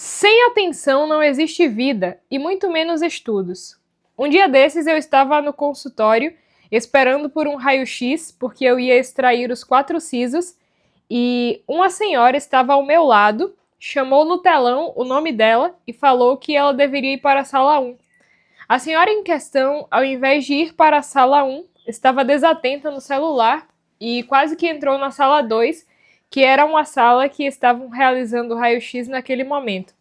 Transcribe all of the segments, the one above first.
Sem atenção não existe vida, e muito menos estudos. Um dia desses eu estava no consultório, esperando por um raio-x, porque eu ia extrair os 4 sisos, e uma senhora estava ao meu lado, chamou no telão o nome dela e falou que ela deveria ir para a sala 1. A senhora em questão, ao invés de ir para a sala 1, estava desatenta no celular e quase que entrou na sala 2, que era uma sala que estavam realizando o raio-x naquele momento.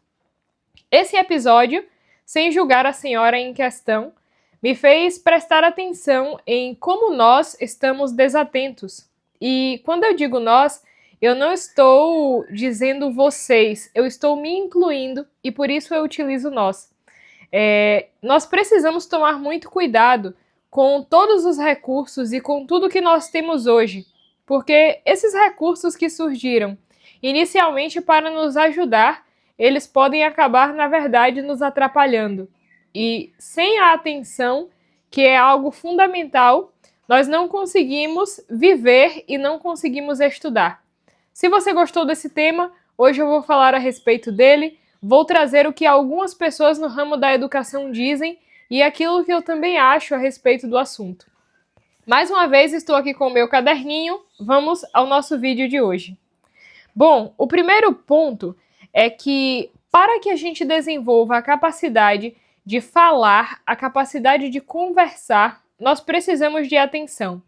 Esse episódio, sem julgar a senhora em questão, me fez prestar atenção em como nós estamos desatentos. E quando eu digo nós, eu não estou dizendo vocês, eu estou me incluindo e por isso eu utilizo nós. Nós precisamos tomar muito cuidado com todos os recursos e com tudo que nós temos hoje, porque esses recursos que surgiram inicialmente para nos ajudar, eles podem acabar, na verdade, nos atrapalhando. E sem a atenção, que é algo fundamental, nós não conseguimos viver e não conseguimos estudar. Se você gostou desse tema, hoje eu vou falar a respeito dele, vou trazer o que algumas pessoas no ramo da educação dizem e aquilo que eu também acho a respeito do assunto. Mais uma vez estou aqui com o meu caderninho, vamos ao nosso vídeo de hoje. Bom, o primeiro ponto é que para que a gente desenvolva a capacidade de falar, a capacidade de conversar, nós precisamos de atenção.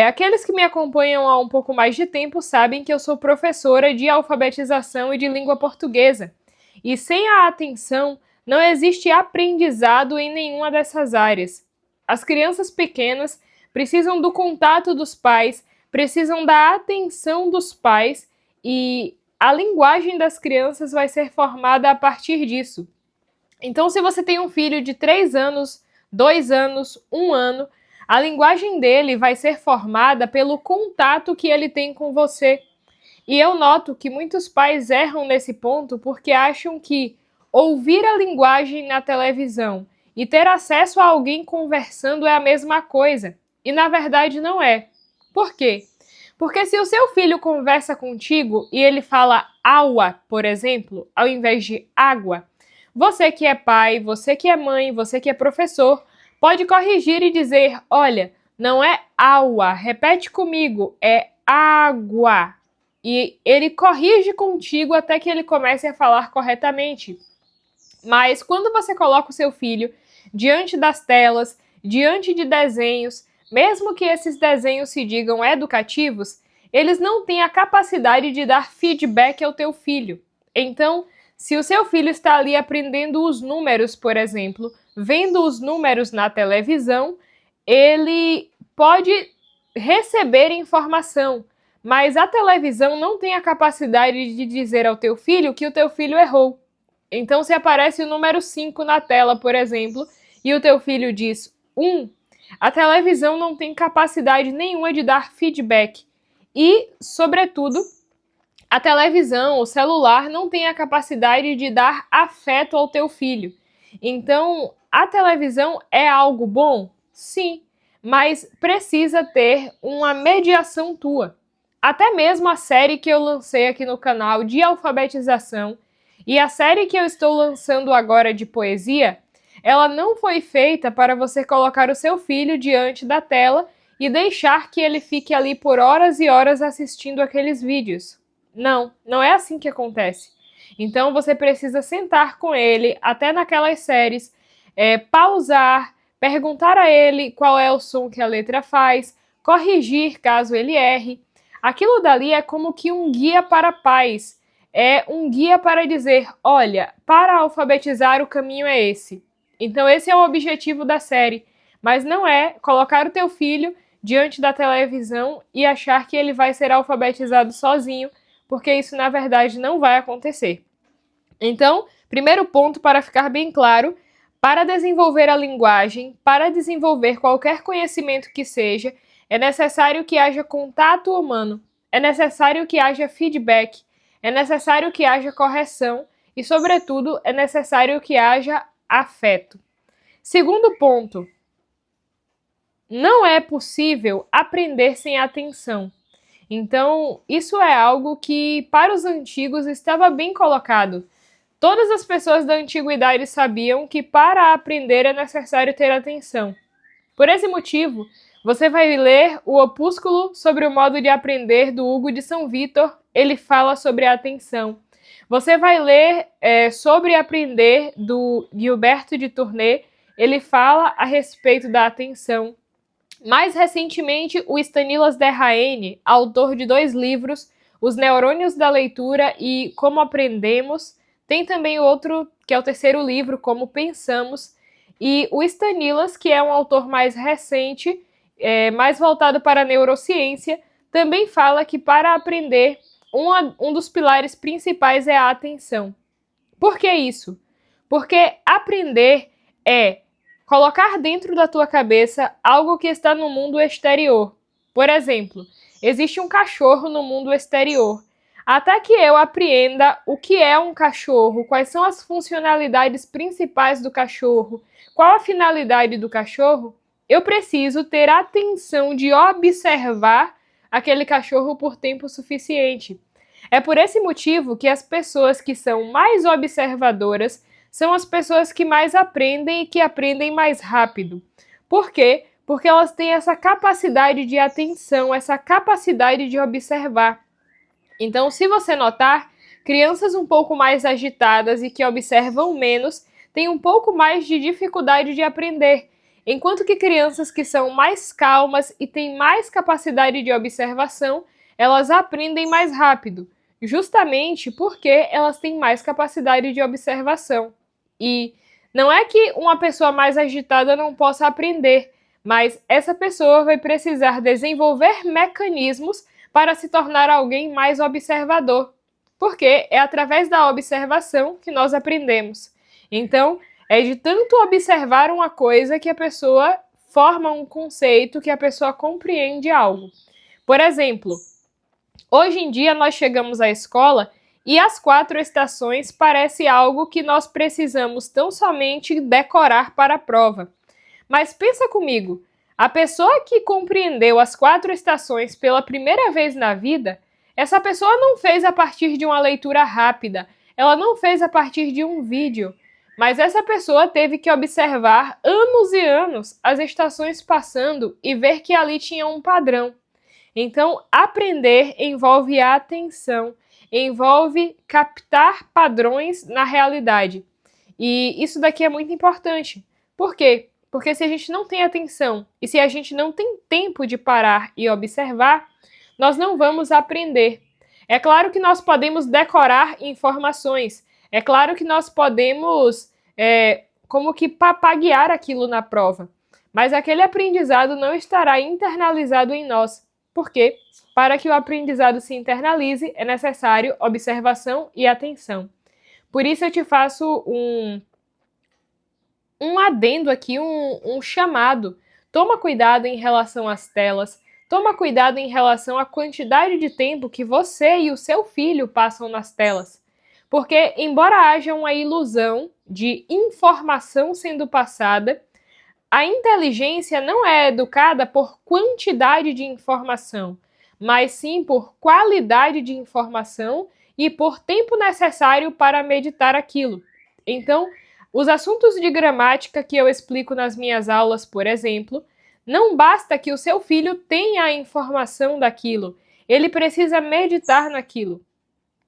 Aqueles que me acompanham há um pouco mais de tempo sabem que eu sou professora de alfabetização e de língua portuguesa. E sem a atenção, não existe aprendizado em nenhuma dessas áreas. As crianças pequenas precisam do contato dos pais, precisam da atenção dos pais e a linguagem das crianças vai ser formada a partir disso. Então, se você tem um filho de 3 anos, 2 anos, 1 ano, a linguagem dele vai ser formada pelo contato que ele tem com você. E eu noto que muitos pais erram nesse ponto porque acham que ouvir a linguagem na televisão e ter acesso a alguém conversando é a mesma coisa. E na verdade não é. Por quê? Porque se o seu filho conversa contigo e ele fala aua, por exemplo, ao invés de água, você que é pai, você que é mãe, você que é professor, pode corrigir e dizer, olha, não é aua, repete comigo, é água. E ele corrige contigo até que ele comece a falar corretamente. Mas quando você coloca o seu filho diante das telas, diante de desenhos, mesmo que esses desenhos se digam educativos, eles não têm a capacidade de dar feedback ao teu filho. Então, se o seu filho está ali aprendendo os números, por exemplo, vendo os números na televisão, ele pode receber informação, mas a televisão não tem a capacidade de dizer ao teu filho que o teu filho errou. Então, se aparece o número 5 na tela, por exemplo, e o teu filho diz 1, a televisão não tem capacidade nenhuma de dar feedback. E, sobretudo, a televisão, o celular, não tem a capacidade de dar afeto ao teu filho. Então, a televisão é algo bom? Sim, mas precisa ter uma mediação tua. Até mesmo a série que eu lancei aqui no canal de alfabetização e a série que eu estou lançando agora de poesia, ela não foi feita para você colocar o seu filho diante da tela e deixar que ele fique ali por horas e horas assistindo aqueles vídeos. Não, não é assim que acontece. Então você precisa sentar com ele, até naquelas séries, pausar, perguntar a ele qual é o som que a letra faz, corrigir caso ele erre. Aquilo dali é como que um guia para pais, é um guia para dizer, olha, para alfabetizar o caminho é esse. Então esse é o objetivo da série, mas não é colocar o teu filho diante da televisão e achar que ele vai ser alfabetizado sozinho, porque isso na verdade não vai acontecer. Então, primeiro ponto para ficar bem claro, para desenvolver a linguagem, para desenvolver qualquer conhecimento que seja, é necessário que haja contato humano, é necessário que haja feedback, é necessário que haja correção e, sobretudo, é necessário que haja afeto. Segundo ponto, não é possível aprender sem atenção. Então, isso é algo que, para os antigos, estava bem colocado. Todas as pessoas da antiguidade sabiam que para aprender é necessário ter atenção. Por esse motivo, você vai ler o opúsculo sobre o modo de aprender do Hugo de São Vítor, ele fala sobre a atenção. Você vai ler sobre aprender do Gilberto de Tournai, ele fala a respeito da atenção. Mais recentemente, o Stanislas Dehaene, autor de 2 livros, Os Neurônios da Leitura e Como Aprendemos, tem também outro, que é o 3º livro, Como Pensamos, e o Stanislas, que é um autor mais recente, mais voltado para a neurociência, também fala que para aprender, um dos pilares principais é a atenção. Por que isso? Porque aprender é colocar dentro da tua cabeça algo que está no mundo exterior. Por exemplo, existe um cachorro no mundo exterior. Até que eu apreenda o que é um cachorro, quais são as funcionalidades principais do cachorro, qual a finalidade do cachorro, eu preciso ter a atenção de observar aquele cachorro por tempo suficiente. É por esse motivo que as pessoas que são mais observadoras são as pessoas que mais aprendem e que aprendem mais rápido. Por quê? Porque elas têm essa capacidade de atenção, essa capacidade de observar. Então, se você notar, crianças um pouco mais agitadas e que observam menos têm um pouco mais de dificuldade de aprender, enquanto que crianças que são mais calmas e têm mais capacidade de observação, elas aprendem mais rápido, justamente porque elas têm mais capacidade de observação. E não é que uma pessoa mais agitada não possa aprender, mas essa pessoa vai precisar desenvolver mecanismos para se tornar alguém mais observador, porque é através da observação que nós aprendemos. Então, é de tanto observar uma coisa que a pessoa forma um conceito, que a pessoa compreende algo. Por exemplo, hoje em dia nós chegamos à escola e as 4 estações parece algo que nós precisamos tão somente decorar para a prova. Mas pensa comigo, a pessoa que compreendeu as 4 estações pela primeira vez na vida, essa pessoa não fez a partir de uma leitura rápida, ela não fez a partir de um vídeo, mas essa pessoa teve que observar anos e anos as estações passando e ver que ali tinha um padrão. Então, aprender envolve a atenção, envolve captar padrões na realidade. E isso daqui é muito importante. Por quê? Porque se a gente não tem atenção e se a gente não tem tempo de parar e observar, nós não vamos aprender. É claro que nós podemos decorar informações, é claro que nós podemos como que papaguear aquilo na prova, mas aquele aprendizado não estará internalizado em nós. Por quê? Para que o aprendizado se internalize, é necessário observação e atenção. Por isso eu te faço um adendo aqui, um chamado. Toma cuidado em relação às telas, toma cuidado em relação à quantidade de tempo que você e o seu filho passam nas telas. Porque, embora haja uma ilusão de informação sendo passada, a inteligência não é educada por quantidade de informação, mas sim por qualidade de informação e por tempo necessário para meditar aquilo. Então, os assuntos de gramática que eu explico nas minhas aulas, por exemplo, não basta que o seu filho tenha a informação daquilo, ele precisa meditar naquilo.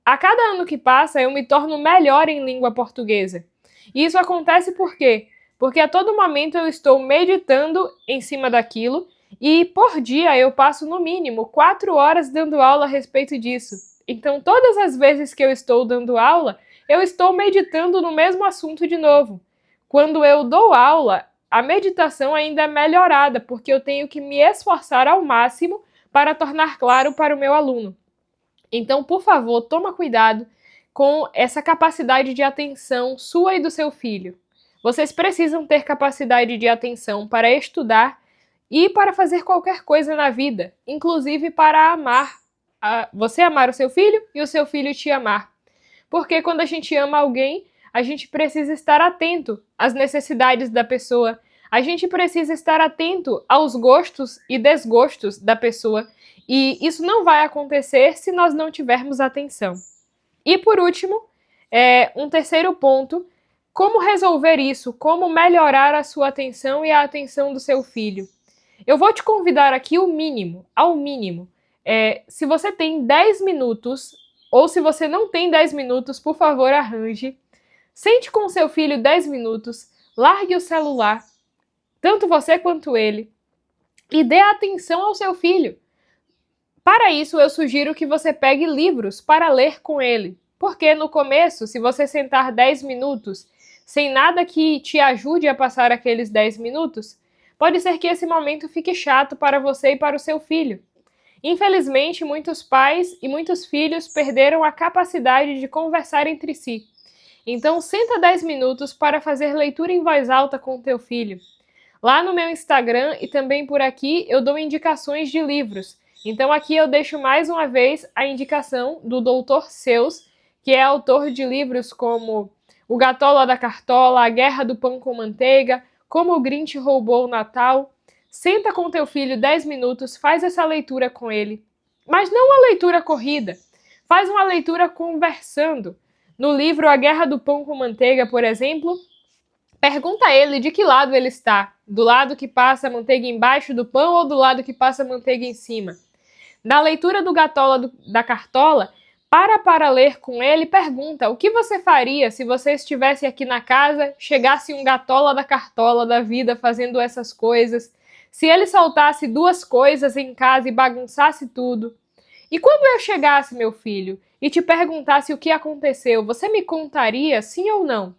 A cada ano que passa, eu me torno melhor em língua portuguesa. E isso acontece por quê? Porque a todo momento eu estou meditando em cima daquilo e por dia eu passo no mínimo 4 horas dando aula a respeito disso. Então, todas as vezes que eu estou dando aula, eu estou meditando no mesmo assunto de novo. Quando eu dou aula, a meditação ainda é melhorada, porque eu tenho que me esforçar ao máximo para tornar claro para o meu aluno. Então, por favor, toma cuidado com essa capacidade de atenção sua e do seu filho. Vocês precisam ter capacidade de atenção para estudar e para fazer qualquer coisa na vida, inclusive para amar. Você amar o seu filho e o seu filho te amar. Porque quando a gente ama alguém, a gente precisa estar atento às necessidades da pessoa, a gente precisa estar atento aos gostos e desgostos da pessoa, e isso não vai acontecer se nós não tivermos atenção. E por último, Um terceiro ponto: como resolver isso? Como melhorar a sua atenção e a atenção do seu filho? Eu vou te convidar aqui ao mínimo. Se você tem 10 minutos, ou se você não tem 10 minutos, por favor, arranje. Sente com seu filho 10 minutos, largue o celular, tanto você quanto ele, e dê atenção ao seu filho. Para isso, eu sugiro que você pegue livros para ler com ele. Porque no começo, se você sentar 10 minutos sem nada que te ajude a passar aqueles 10 minutos, pode ser que esse momento fique chato para você e para o seu filho. Infelizmente, muitos pais e muitos filhos perderam a capacidade de conversar entre si. Então, senta 10 minutos para fazer leitura em voz alta com o teu filho. Lá no meu Instagram e também por aqui eu dou indicações de livros. Então aqui eu deixo mais uma vez a indicação do Dr. Seuss, que é autor de livros como O Gatola da Cartola, A Guerra do Pão com Manteiga, Como o Grinch Roubou o Natal. Senta com teu filho 10 minutos, faz essa leitura com ele. Mas não uma leitura corrida, faz uma leitura conversando. No livro A Guerra do Pão com Manteiga, por exemplo, pergunta a ele de que lado ele está. Do lado que passa a manteiga embaixo do pão ou do lado que passa a manteiga em cima? Na leitura do Gatola da Cartola, para ler com ele, pergunta: o que você faria se você estivesse aqui na casa, chegasse um Gatola da Cartola da vida fazendo essas coisas, se ele soltasse 2 coisas em casa e bagunçasse tudo? E quando eu chegasse, meu filho, e te perguntasse o que aconteceu, você me contaria, sim ou não?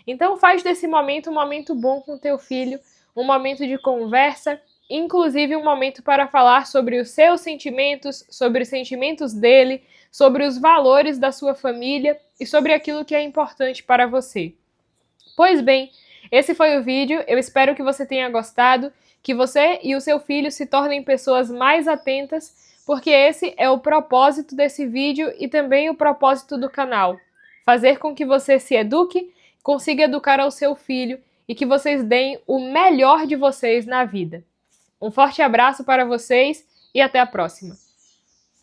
Então faz desse momento um momento bom com teu filho, um momento de conversa, inclusive um momento para falar sobre os seus sentimentos, sobre os sentimentos dele, sobre os valores da sua família e sobre aquilo que é importante para você. Pois bem, esse foi o vídeo, eu espero que você tenha gostado, que você e o seu filho se tornem pessoas mais atentas, porque esse é o propósito desse vídeo e também o propósito do canal. Fazer com que você se eduque, consiga educar ao seu filho e que vocês deem o melhor de vocês na vida. Um forte abraço para vocês e até a próxima!